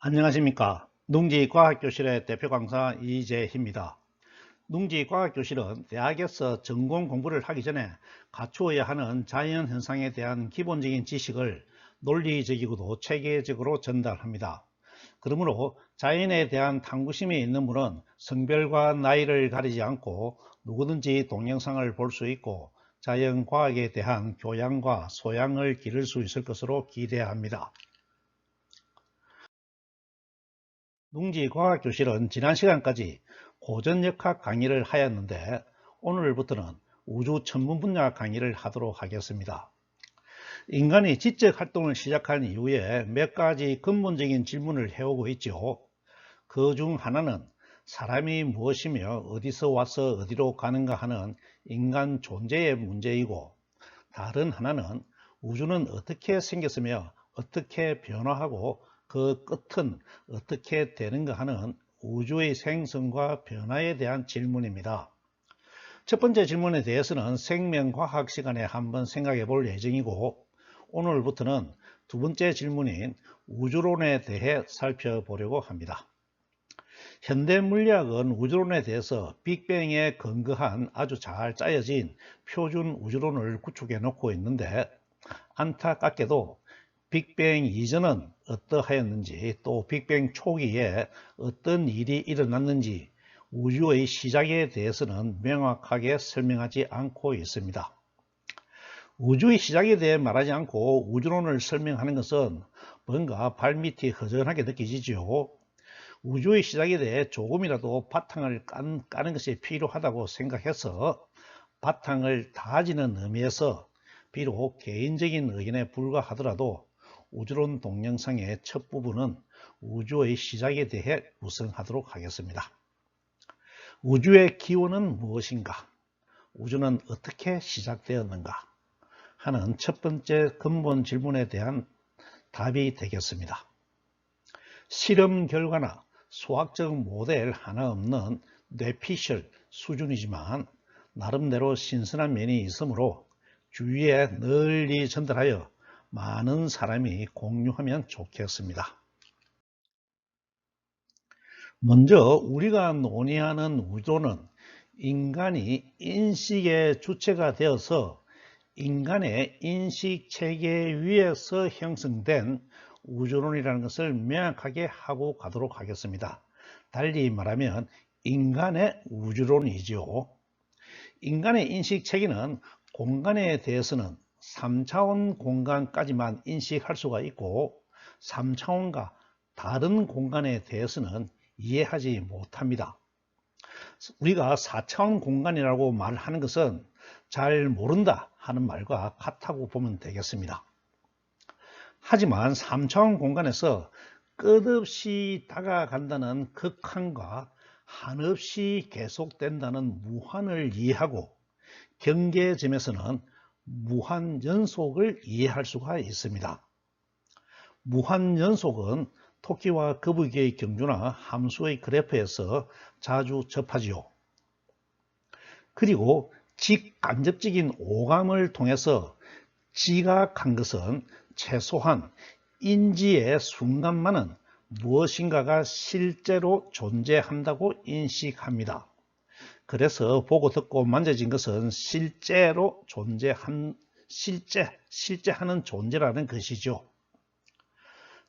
안녕하십니까. 농지과학교실의 대표 강사 이재희입니다. 농지과학교실은 대학에서 전공 공부를 하기 전에 갖추어야 하는 자연현상에 대한 기본적인 지식을 논리적이고도 체계적으로 전달합니다. 그러므로 자연에 대한 탐구심이 있는 분은 성별과 나이를 가리지 않고 누구든지 동영상을 볼 수 있고 자연과학에 대한 교양과 소양을 기를 수 있을 것으로 기대합니다. 농지과학교실은 지난 시간까지 고전역학 강의를 하였는데 오늘부터는 우주 천문 분야 강의를 하도록 하겠습니다. 인간이 지적 활동을 시작한 이후에 몇 가지 근본적인 질문을 해오고 있죠. 그 중 하나는 사람이 무엇이며 어디서 와서 어디로 가는가 하는 인간 존재의 문제이고, 다른 하나는 우주는 어떻게 생겼으며 어떻게 변화하고 그 끝은 어떻게 되는가 하는 우주의 생성과 변화에 대한 질문입니다. 첫 번째 질문에 대해서는 생명과학 시간에 한번 생각해 볼 예정이고, 오늘부터는 두 번째 질문인 우주론에 대해 살펴보려고 합니다. 현대 물리학은 우주론에 대해서 빅뱅에 근거한 아주 잘 짜여진 표준 우주론을 구축해 놓고 있는데, 안타깝게도 빅뱅 이전은 어떠하였는지, 또 빅뱅 초기에 어떤 일이 일어났는지 우주의 시작에 대해서는 명확하게 설명하지 않고 있습니다. 우주의 시작에 대해 말하지 않고 우주론을 설명하는 것은 뭔가 발밑이 허전하게 느껴지죠. 우주의 시작에 대해 조금이라도 바탕을 까는 것이 필요하다고 생각해서 바탕을 다지는 의미에서 비록 개인적인 의견에 불과하더라도 우주론 동영상의 첫 부분은 우주의 시작에 대해 구성하도록 하겠습니다. 우주의 기원은 무엇인가? 우주는 어떻게 시작되었는가? 하는 첫 번째 근본 질문에 대한 답이 되겠습니다. 실험 결과나 수학적 모델 하나 없는 뇌피셜 수준이지만 나름대로 신선한 면이 있으므로 주위에 널리 전달하여 많은 사람이 공유하면 좋겠습니다. 먼저 우리가 논의하는 우주는 인간이 인식의 주체가 되어서 인간의 인식체계 위에서 형성된 우주론이라는 것을 명확하게 하고 가도록 하겠습니다. 달리 말하면 인간의 우주론이죠. 인간의 인식체계는 공간에 대해서는 3차원 공간까지만 인식할 수가 있고 3차원과 다른 공간에 대해서는 이해하지 못합니다. 우리가 4차원 공간이라고 말하는 것은 잘 모른다 하는 말과 같다고 보면 되겠습니다. 하지만 3차원 공간에서 끝없이 다가간다는 극한과 한없이 계속된다는 무한을 이해하고 경계점에서는 무한연속을 이해할 수가 있습니다. 무한연속은 토끼와 거북이의 경주나 함수의 그래프에서 자주 접하지요. 그리고 직간접적인 오감을 통해서 지각한 것은 최소한 인지의 순간만은 무엇인가가 실제로 존재한다고 인식합니다. 그래서 보고 듣고 만져진 것은 실제로 실제하는 존재라는 것이죠.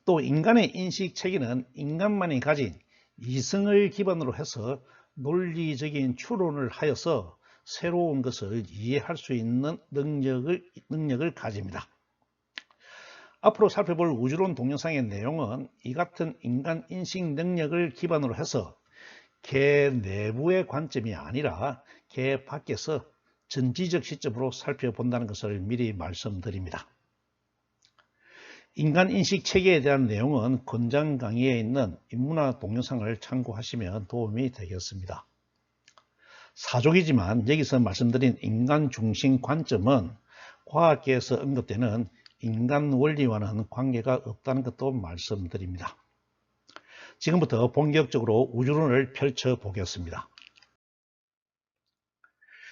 또 인간의 인식 체계는 인간만이 가진 이성을 기반으로 해서 논리적인 추론을 하여서 새로운 것을 이해할 수 있는 능력을 가집니다. 앞으로 살펴볼 우주론 동영상의 내용은 이 같은 인간 인식 능력을 기반으로 해서 개 내부의 관점이 아니라 개 밖에서 전지적 시점으로 살펴본다는 것을 미리 말씀드립니다. 인간 인식 체계에 대한 내용은 권장 강의에 있는 인문학 동영상을 참고하시면 도움이 되겠습니다. 사족이지만 여기서 말씀드린 인간 중심 관점은 과학계에서 언급되는 인간 원리와는 관계가 없다는 것도 말씀드립니다. 지금부터 본격적으로 우주론을 펼쳐 보겠습니다.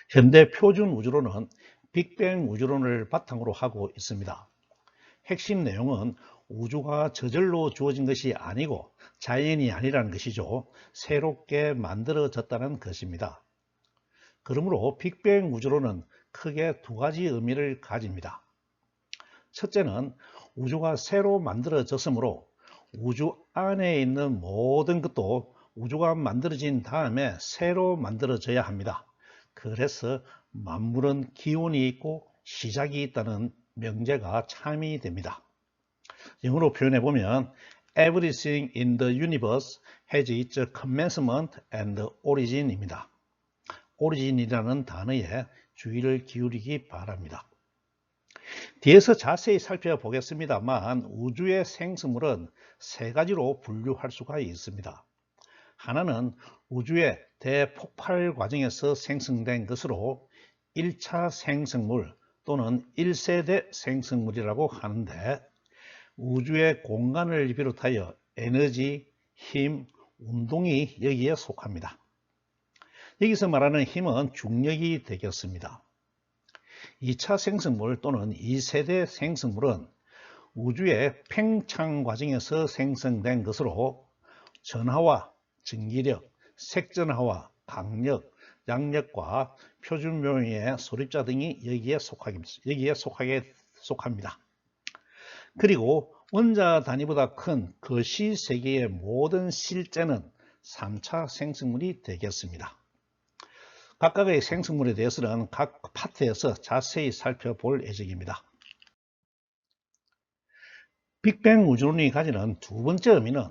현대 표준 우주론은 빅뱅 우주론을 바탕으로 하고 있습니다. 핵심 내용은 우주가 저절로 주어진 것이 아니고 자연이 아니라는 것이죠. 새롭게 만들어졌다는 것입니다. 그러므로 빅뱅 우주론은 크게 두 가지 의미를 가집니다. 첫째는 우주가 새로 만들어졌으므로 우주 안에 있는 모든 것도 우주가 만들어진 다음에 새로 만들어져야 합니다. 그래서 만물은 기원이 있고 시작이 있다는 명제가 참이 됩니다. 영어로 표현해 보면 Everything in the universe has its commencement and origin입니다. origin이라는 단어에 주의를 기울이기 바랍니다. 뒤에서 자세히 살펴보겠습니다만 우주의 생성물은 세 가지로 분류할 수가 있습니다. 하나는 우주의 대폭발 과정에서 생성된 것으로 1차 생성물 또는 1세대 생성물이라고 하는데 우주의 공간을 비롯하여 에너지, 힘, 운동이 여기에 속합니다. 여기서 말하는 힘은 중력이 되겠습니다. 2차 생성물 또는 2세대 생성물은 우주의 팽창 과정에서 생성된 것으로 전하와 전기력, 색전하와 강력, 양력과 표준묘의 소립자 등이 여기에 속합니다. 그리고 원자 단위보다 큰 거시 세계의 모든 실제는 3차 생성물이 되겠습니다. 각각의 생성물에 대해서는 각 파트에서 자세히 살펴볼 예정입니다. 빅뱅 우주론이 가지는 두 번째 의미는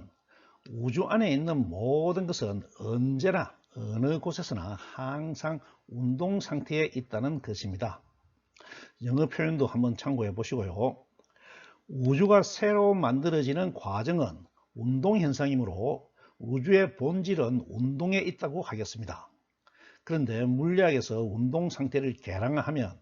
우주 안에 있는 모든 것은 언제나 어느 곳에서나 항상 운동 상태에 있다는 것입니다. 영어 표현도 한번 참고해 보시고요. 우주가 새로 만들어지는 과정은 운동현상이므로 우주의 본질은 운동에 있다고 하겠습니다. 그런데 물리학에서 운동 상태를 계량하면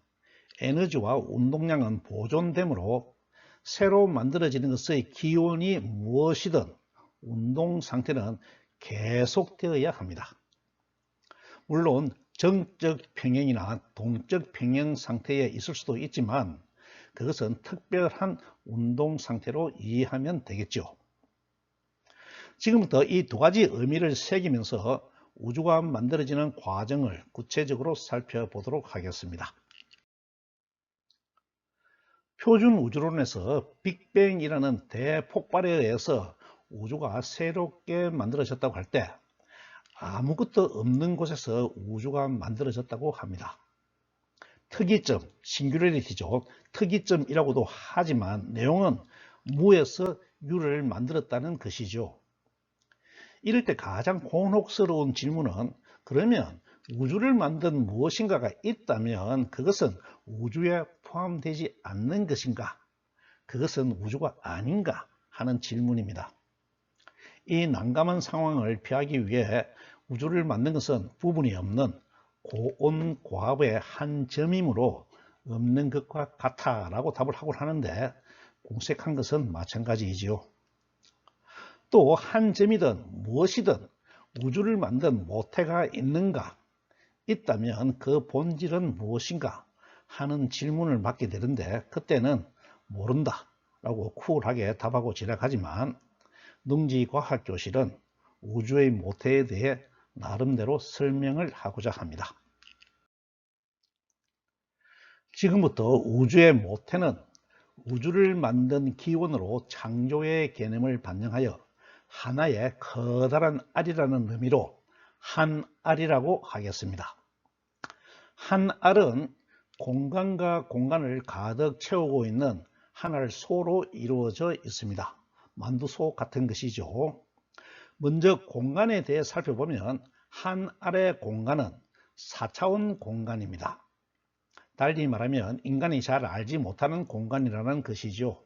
에너지와 운동량은 보존되므로 새로 만들어지는 것의 기원이 무엇이든 운동 상태는 계속되어야 합니다. 물론 정적 평형이나 동적 평형 상태에 있을 수도 있지만 그것은 특별한 운동 상태로 이해하면 되겠죠. 지금부터 이 두 가지 의미를 새기면서 우주가 만들어지는 과정을 구체적으로 살펴보도록 하겠습니다. 표준 우주론에서 빅뱅이라는 대폭발에 의해서 우주가 새롭게 만들어졌다고 할 때 아무것도 없는 곳에서 우주가 만들어졌다고 합니다. 특이점, 싱귤러리티죠. 특이점이라고도 하지만 내용은 무에서 유를 만들었다는 것이죠. 이럴 때 가장 곤혹스러운 질문은 그러면 우주를 만든 무엇인가가 있다면 그것은 우주에 포함되지 않는 것인가? 그것은 우주가 아닌가? 하는 질문입니다. 이 난감한 상황을 피하기 위해 우주를 만든 것은 부분이 없는 고온 고압의 한 점이므로 없는 것과 같아 라고 답을 하곤 하는데 공색한 것은 마찬가지이지요. 또 한 점이든 무엇이든 우주를 만든 모태가 있는가? 있다면 그 본질은 무엇인가? 하는 질문을 받게 되는데 그때는 모른다 라고 쿨하게 답하고 지나가지만 능지과학교실은 우주의 모태에 대해 나름대로 설명을 하고자 합니다. 지금부터 우주의 모태는 우주를 만든 기원으로 창조의 개념을 반영하여 하나의 커다란 알이라는 의미로 한알이라고 하겠습니다. 한알은 공간과 공간을 가득 채우고 있는 한알 소로 이루어져 있습니다. 만두소 같은 것이죠. 먼저 공간에 대해 살펴보면 한알의 공간은 4차원 공간입니다. 달리 말하면 인간이 잘 알지 못하는 공간이라는 것이죠.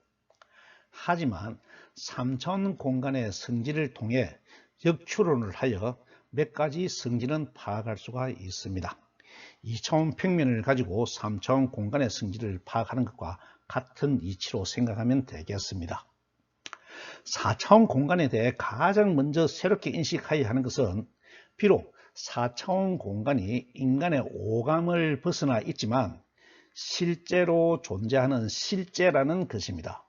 하지만 3차원 공간의 성질을 통해 역추론을 하여 몇 가지 성질은 파악할 수가 있습니다. 2차원 평면을 가지고 3차원 공간의 성질을 파악하는 것과 같은 이치로 생각하면 되겠습니다. 4차원 공간에 대해 가장 먼저 새롭게 인식해야 하는 것은 비록 4차원 공간이 인간의 오감을 벗어나 있지만 실제로 존재하는 실제라는 것입니다.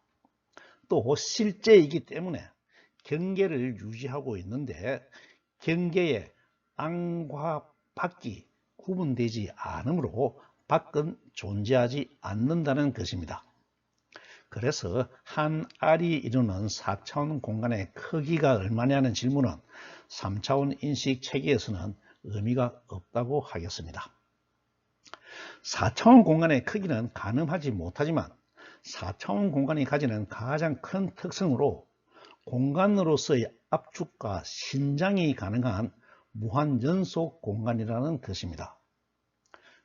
또 실제이기 때문에 경계를 유지하고 있는데 경계의 안과 밖이 구분되지 않으므로 밖은 존재하지 않는다는 것입니다. 그래서 한 알이 이루는 4차원 공간의 크기가 얼마냐는 질문은 3차원 인식 체계에서는 의미가 없다고 하겠습니다. 4차원 공간의 크기는 가늠하지 못하지만 4차원 공간이 가지는 가장 큰 특성으로 공간으로서의 압축과 신장이 가능한 무한연속 공간이라는 것입니다.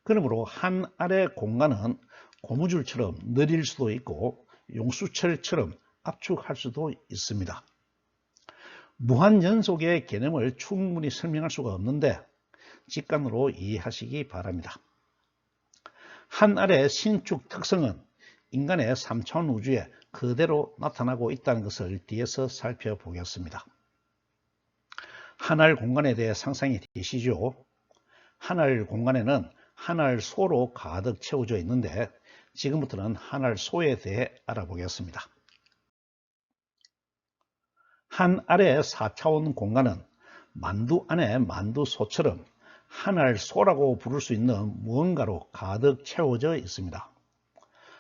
그러므로 한 알의 공간은 고무줄처럼 느릴 수도 있고 용수철처럼 압축할 수도 있습니다. 무한연속의 개념을 충분히 설명할 수가 없는데 직관으로 이해하시기 바랍니다. 한 알의 신축 특성은 인간의 3차원 우주에 그대로 나타나고 있다는 것을 뒤에서 살펴보겠습니다. 한 알 공간에 대해 상상이 되시죠? 한 알 공간에는 한 알 소로 가득 채워져 있는데 지금부터는 한 알 소에 대해 알아보겠습니다. 한 알의 4차원 공간은 만두 안에 만두소처럼 한 알 소라고 부를 수 있는 무언가로 가득 채워져 있습니다.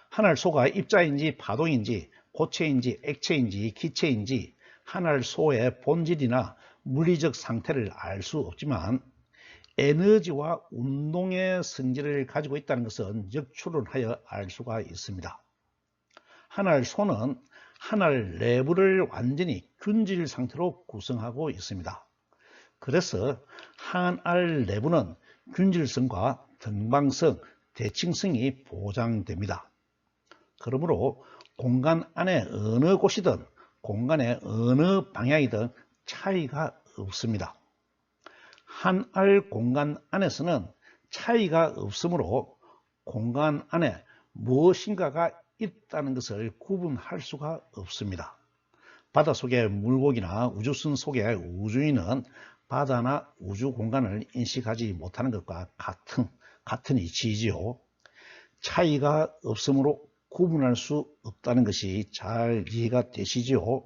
한 알 소가 입자인지 파동인지 고체인지 액체인지 기체인지 한 알 소의 본질이나 물리적 상태를 알 수 없지만 에너지와 운동의 성질을 가지고 있다는 것은 역추론하여 알 수가 있습니다. 한 알 소는 한 알 내부를 완전히 균질 상태로 구성하고 있습니다. 그래서 한 알 내부는 균질성과 등방성, 대칭성이 보장됩니다. 그러므로 공간 안에 어느 곳이든 공간의 어느 방향이든 차이가 없습니다. 한 알 공간 안에서는 차이가 없으므로 공간 안에 무엇인가가 있다는 것을 구분할 수가 없습니다. 바닷속의 물고기나 우주선 속의 우주인은 바다나 우주 공간을 인식하지 못하는 것과 같은 이치이지요. 차이가 없으므로 구분할 수 없다는 것이 잘 이해가 되시지요.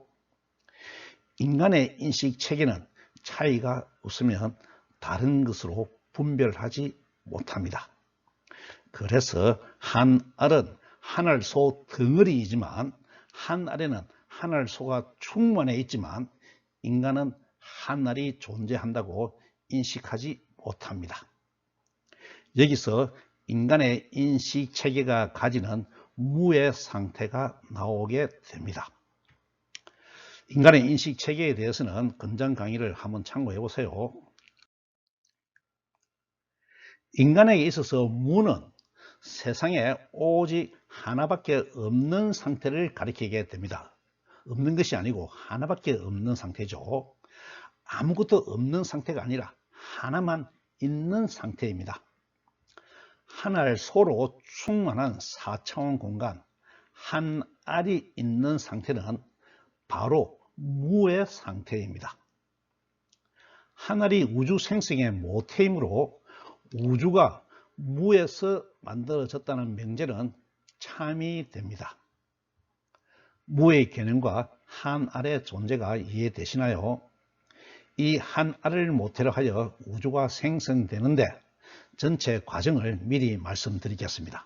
인간의 인식 체계는 차이가 없으면 다른 것으로 분별하지 못합니다. 그래서 한 알은 한 알 소 덩어리이지만 한 알에는 한 알 소가 충만해 있지만 인간은 한 알이 존재한다고 인식하지 못합니다. 여기서 인간의 인식 체계가 가지는 무의 상태가 나오게 됩니다. 인간의 인식 체계에 대해서는 건장 강의를 한번 참고해 보세요. 인간에게 있어서 무는 세상에 오직 하나밖에 없는 상태를 가리키게 됩니다. 없는 것이 아니고 하나밖에 없는 상태죠. 아무것도 없는 상태가 아니라 하나만 있는 상태입니다. 한 알 소로 충만한 4차원 공간, 한 알이 있는 상태는 바로 무의 상태입니다. 한 알이 우주 생성의 모태이므로 우주가 무에서 만들어졌다는 명제는 참이 됩니다. 무의 개념과 한 알의 존재가 이해되시나요? 이 한 알을 모태로 하여 우주가 생성되는데 전체 과정을 미리 말씀드리겠습니다.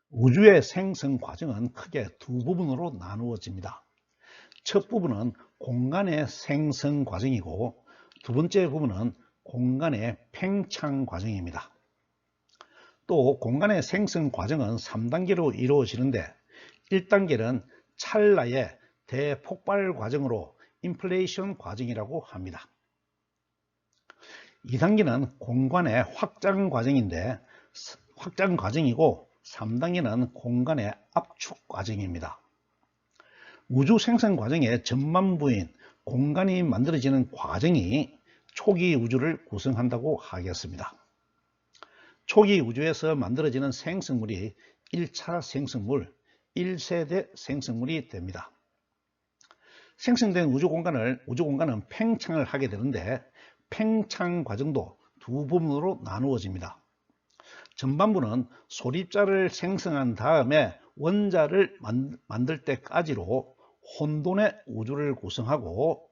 우주의 생성 과정은 크게 두 부분으로 나누어집니다. 첫 부분은 공간의 생성 과정이고 두 번째 부분은 공간의 팽창 과정입니다. 또 공간의 생성 과정은 3단계로 이루어지는데 1단계는 찰나의 대폭발 과정으로 인플레이션 과정이라고 합니다. 2단계는 공간의 확장 과정이고 3단계는 공간의 압축 과정입니다. 우주 생성 과정의 전반부인 공간이 만들어지는 과정이 초기 우주를 구성한다고 하겠습니다. 초기 우주에서 만들어지는 생성물이 1차 생성물, 1세대 생성물이 됩니다. 생성된 우주 공간은 팽창을 하게 되는데 팽창 과정도 두 부분으로 나누어집니다. 전반부는 소립자를 생성한 다음에 원자를 만들 때까지로 혼돈의 우주를 구성하고,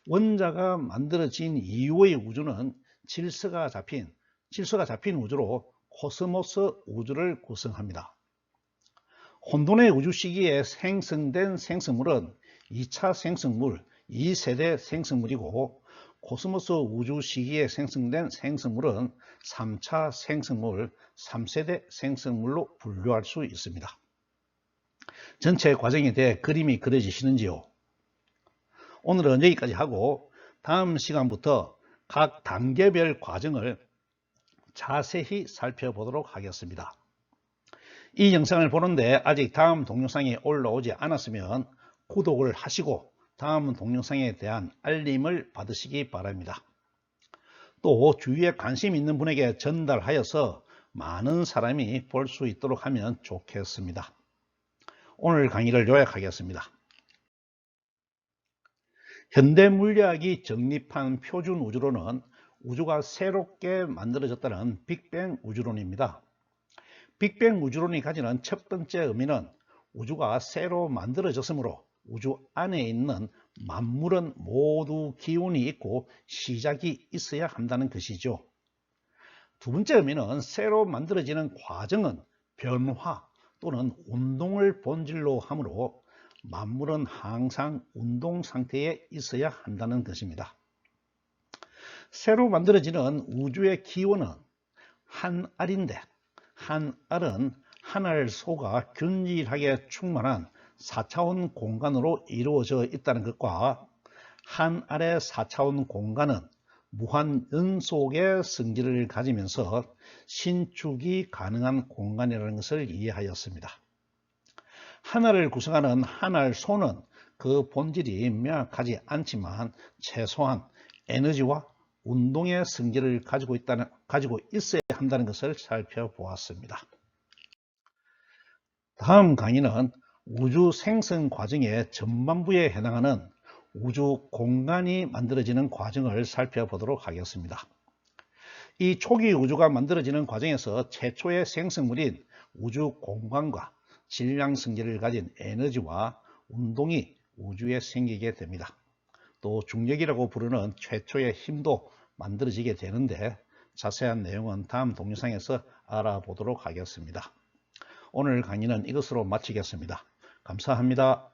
원자가 만들어진 이후의 우주는 질서가 잡힌 우주로 코스모스 우주를 구성합니다. 혼돈의 우주 시기에 생성된 생성물은 2차 생성물, 2세대 생성물이고, 코스모스 우주 시기에 생성된 생성물은 3차 생성물, 3세대 생성물로 분류할 수 있습니다. 전체 과정에 대해 그림이 그려지시는지요? 오늘은 여기까지 하고 다음 시간부터 각 단계별 과정을 자세히 살펴보도록 하겠습니다. 이 영상을 보는데 아직 다음 동영상이 올라오지 않았으면 구독을 하시고 다음 동영상에 대한 알림을 받으시기 바랍니다. 또 주위에 관심 있는 분에게 전달하여서 많은 사람이 볼 수 있도록 하면 좋겠습니다. 오늘 강의를 요약하겠습니다. 현대 물리학이 정립한 표준 우주론은 우주가 새롭게 만들어졌다는 빅뱅 우주론입니다. 빅뱅 우주론이 가지는 첫 번째 의미는 우주가 새로 만들어졌으므로 우주 안에 있는 만물은 모두 기운이 있고 시작이 있어야 한다는 것이죠. 두 번째 의미는 새로 만들어지는 과정은 변화 또는 운동을 본질로 하므로 만물은 항상 운동 상태에 있어야 한다는 것입니다. 새로 만들어지는 우주의 기원은 한 알인데, 한 알은 한 알 소가 균일하게 충만한 4차원 공간으로 이루어져 있다는 것과 한 알의 4차원 공간은 무한 연속의 성질을 가지면서 신축이 가능한 공간이라는 것을 이해하였습니다. 하나를 구성하는 한 알 소는 그 본질이 명확하지 않지만 최소한 에너지와 운동의 성질을 가지고 있어야 한다는 것을 살펴보았습니다. 다음 강의는 우주 생성 과정의 전반부에 해당하는 우주 공간이 만들어지는 과정을 살펴보도록 하겠습니다. 이 초기 우주가 만들어지는 과정에서 최초의 생성물인 우주 공간과 질량 성질을 가진 에너지와 운동이 우주에 생기게 됩니다. 또 중력이라고 부르는 최초의 힘도 만들어지게 되는데 자세한 내용은 다음 동영상에서 알아보도록 하겠습니다. 오늘 강의는 이것으로 마치겠습니다. 감사합니다.